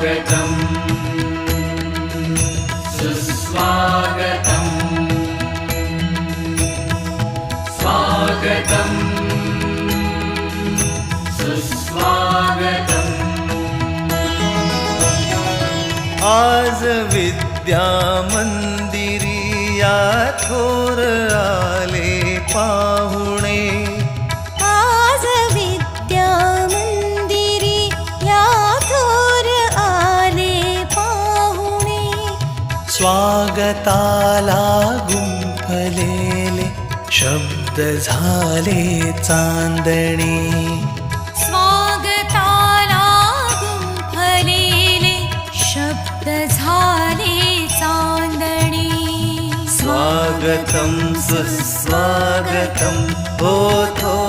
स्वागतं सुस्वागतं स्वागतं सुस्वागतम् आज विद्या मंदिरिया थोर आले पाहुणे आज विद्या मंदिरी या थोर आले पाहुणे स्वागताला गुंफलेले शब्द झाले चांदणे स्वागताला गुंफलेले शब्द झाले चांदणी स्वागतं सुस्वागतं हो थो